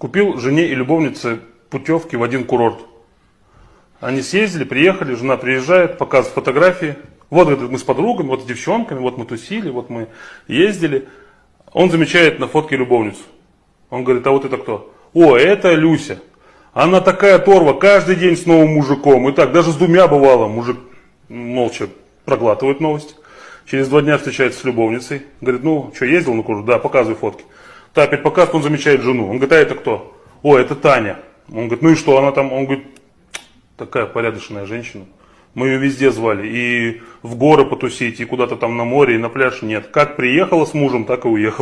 Купил жене и любовнице путевки в один курорт. Они съездили, приехали, жена приезжает, показывает фотографии. Вот, говорит, мы с подругами, вот с девчонками, вот мы тусили, вот мы ездили. Он замечает на фотке любовницу. Он говорит, а вот это кто? О, это Люся. Она такая торва, каждый день с новым мужиком. И так, даже с двумя бывало. Мужик молча проглатывает новости. Через 2 дня встречается с любовницей. Говорит, ну, что, ездил на курорт? Да, показывай фотки. Та опять показывает, он замечает жену. Он говорит, а это кто? О, это Таня. Он говорит, ну и что она там? Он говорит, такая порядочная женщина. Мы ее везде звали. И в горы потусить, и куда-то там на море, и на пляж нет. Как приехала с мужем, так и уехала.